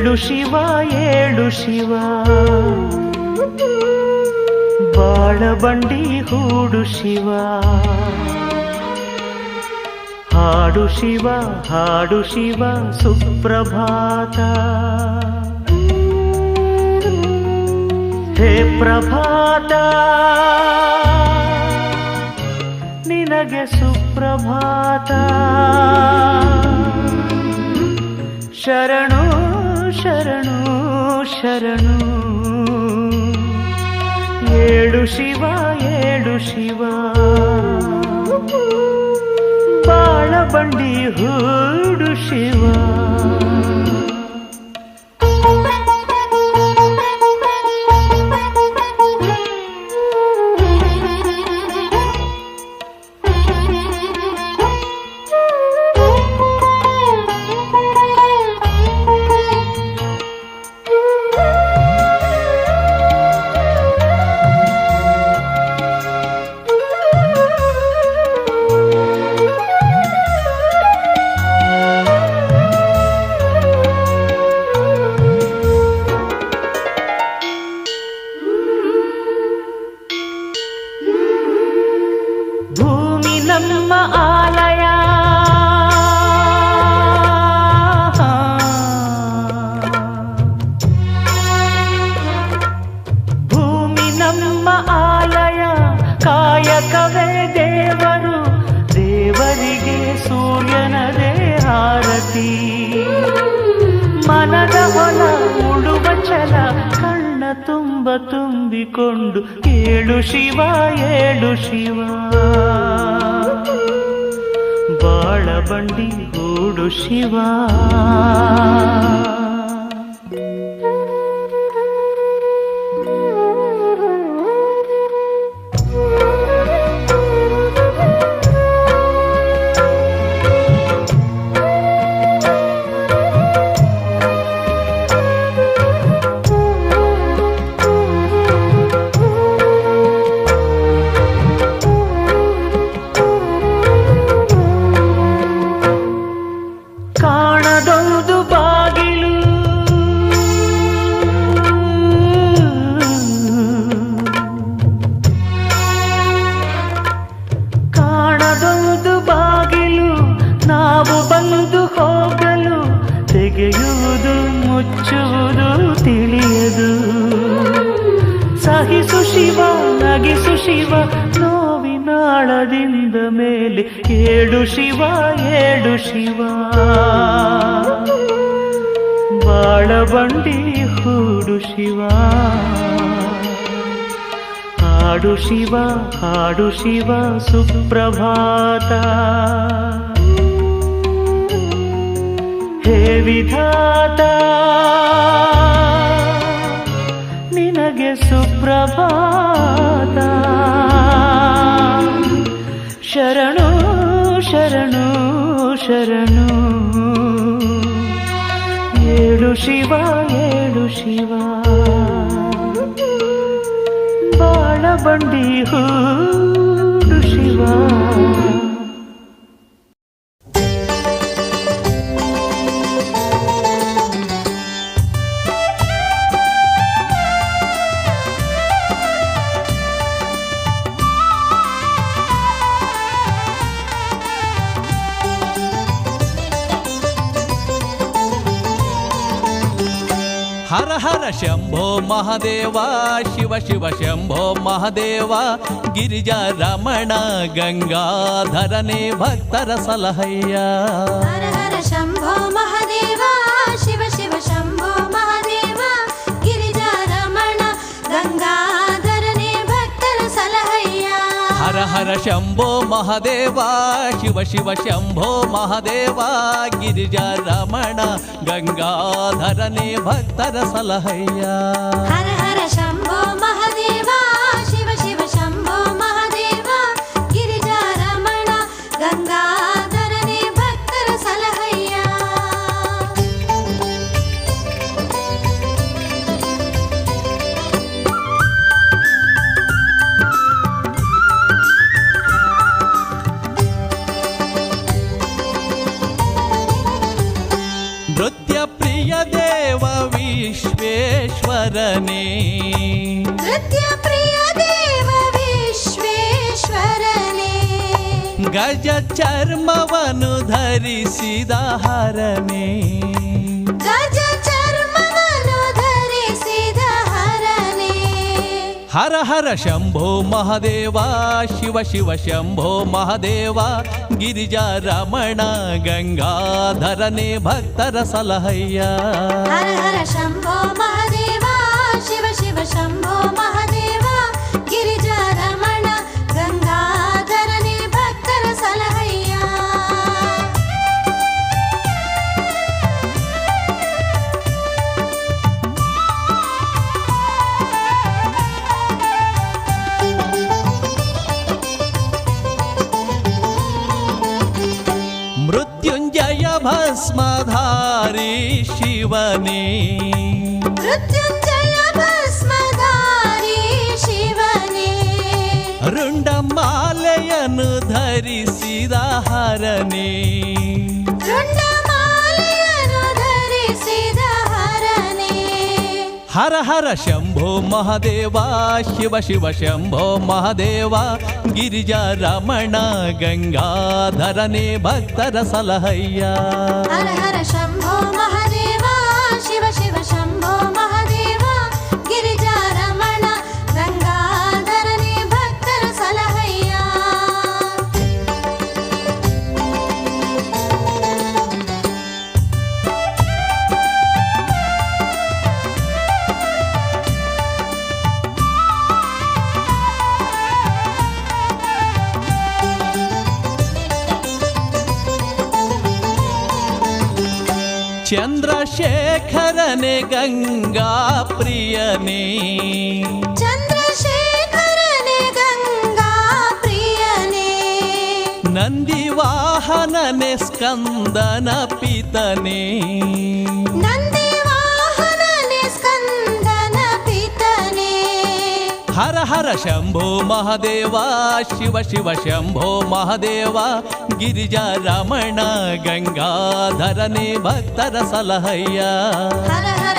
ಏಳು ಶಿವ ಏಳು ಶಿವ ಬಾಳಬಂಡಿ ಹೂಡು ಶಿವ ಹಾಡು ಶಿವ ಹಾಡು ಶಿವ ಸುಪ್ರಭಾತ ಹೇ ಪ್ರಭಾತ ನಿನಗೆ ಸುಪ್ರಭಾತ ಶರಣು ಶರಣು ಶರಣು ಏಳು ಶಿವ ಏಳು ಶಿವ ಬಾಳಬಂಡಿ ಹೂಡು ಶಿವ ನಮ್ಮ ಆಲಯ ಭೂಮಿ ನಮ್ಮ ಆಲಯ ಕಾಯಕವೇ ದೇವರು ದೇವರಿಗೆ ಸೂರ್ಯನದೇ ಆರತಿ ಮನದ ಹೊಲ ಉಳುವ ಛಲ ಕಣ್ಣ ತುಂಬ ತುಂಬಿಕೊಂಡು ಏಳು ಶಿವ ಏಳು ಶಿವ ಬಾಳಬಂಡಿ ಹೂಡು ಶಿವ ಕಾಣದೊಂದು ಬಾಗಿಲು ಕಾಣದೊಂದು ಬಾಗಿಲು ನಾವು ಬಂದು ಹೋಗಲು ತೆಗೆಯುವುದು ಮುಚ್ಚುವುದು ತಿಳಿಯದು ಸಹಿಸು ಶಿವ ನಗಿಸು ಶಿವ ನೋವಿನಾಳದಿಂದ ಮೇಲೆ ಏಳು ಶಿವ ಏಳು ಶಿವ ಬಾಳಬಂಡಿ ಹೂಡು ಶಿವ ಹಾಡು ಶಿವ ಹಾಡು ಶಿವ ಸುಪ್ರಭಾತ ಹೇ ವಿಧಾತ ನಿನಗೆ ಸುಪ್ರಭಾತ ಶರಣು ಶರಣು ಶರಣು ಏಳು ಶಿವ ಏಳು ಶಿವ ಬಾಳಬಂಡಿ ಹೂಡು ಶಿವ ಹರ ಹರ ಶಂಭೋ ಮಹಾದೇವ ಶಿವ ಶಿವ ಶಂಭೋ ಮಹಾದೇವ ಗಿರಿಜಾ ರಮಣ ಗಂಗಾಧರನೇ ಭಕ್ತರ ಸಲಹಯ್ಯ ಹರ ಹರ ಶಂಭೋ ಮಹಾದೇವ ಶಿವ ಶಿವ ಶಂಭೋ ಮಹಾದೇವ ಗಿರಿಜಾ ರಮಣ ಗಂಗಾಧರನೇ ಭಕ್ತರ ಸಲಹಯ್ಯ ಹರ ಹರ ಶಂಭೋ ಮಹಾದೇವ ಶಿವ ಶಿವ ಶಂಭೋ ಮಹಾದೇವ ಗಿರಿಜಾ ರಮಣ ಗಂಗಾಧರನೇ ಭಕ್ತರ ಸಲಹಯ್ಯ ಹರ ಹರ ಶಂಭೋ ಮಹಾದೇವ ಶಿವ ಶಿವ ಶಂಭೋ ಮಹಾದೇವ ಗಿರಿಜಾ ರಮಣ ಗಂಗಾಧರನೇ ಭಕ್ತರ ಸಲಹಯ್ಯ ನೃತ್ಯ ಪ್ರಿಯ ದೇವ ಶಂಕರನೇ ನೃತ್ಯ ಪ್ರಿಯ ದೇವ ವಿಶ್ವೇಶ್ವರನೇ ಗಜ ಚರ್ಮವನ್ನು ಧರಿಸಿದ ಹರನೇ ಗಜ ಚರ್ಮವನ್ನು ಧರಿಸಿದ ಹರನೇ ಹರ ಹರ ಶಂಭೋ ಮಹಾದೇವ ಶಿವ ಶಿವ ಶಂಭೋ ಮಹಾದೇವ ಗಿರಿಜಾ ರಮಣ ಗಂಗಾಧರನೇ ಭಕ್ತರ ಸಲಹಯ್ಯ ಹರ ಹರ ಶಂಭೋ ಮಹಾದೇವ ಶಿವ ಶಿವ ಶಂಭೋ ಮಹಾದೇವ ಗಿರಿಜಾ ರಮಣ ಗಂಗಾಧರನೇ ಭಕ್ತರ ಸಲಹಯ್ಯ ಮೃತ್ಯುಂಜಯ ಭಸ್ಮಧಾರಿ ಶಿವನೇ ಮೃತ್ಯುಂಜಯ ಭಸ್ಮಧಾರಿ ಶಿವನೇ ರುಂಡಮಾಲೆಯನ್ನು ಧರಿಸಿದ ಹರನೇ ರುಂಡಮಾಲೆಯನ್ನು ಧರಿಸಿದ ಹರನೇ ಹರ ಹರ ಶಂಭೋ ಮಹಾದೇವ ಶಿವ ಶಿವ ಶಂಭೋ ಮಹಾದೇವ ಗಿರಿಜಾ ರಮಣ ಗಂಗಾಧರನೇ ಭಕ್ತರ ಸಲಹಯ್ಯ ಹರ ಹರ ಶಂಭೋ ಮಹಾದೇವ ಶಿವ ಶಿವ ಶಂಭೋ ಮಹಾದೇವ ಗಿರಿಜಾ ರಮಣ ಗಂಗಾಧರನೇ ಭಕ್ತರ ಸಲಹಯ್ಯ ಚಂದ್ರಶೇಖರನೇ ಗಂಗಾ ಪ್ರಿಯನೇ ಚಂದ್ರಶೇಖರನೇ ಗಂಗಾ ಪ್ರಿಯನೇ ನಂದಿ ವಾಹನನೇ ಸ್ಕಂದನ ಪಿತನೇ ನಂದಿ ವಾಹನನೇ ಸ್ಕಂದನ ಪಿತನೇ ಹರ ಹರ ಶಂಭೋ ಮಹಾದೇವ ಶಿವ ಶಿವ ಶಂಭೋ ಮಹಾದೇವ ಗಿರಿಜಾ ರಮಣ ಗಂಗಾಧರನೇ ಭಕ್ತರ ಸಲಹಯ್ಯ ಹರ ಹರ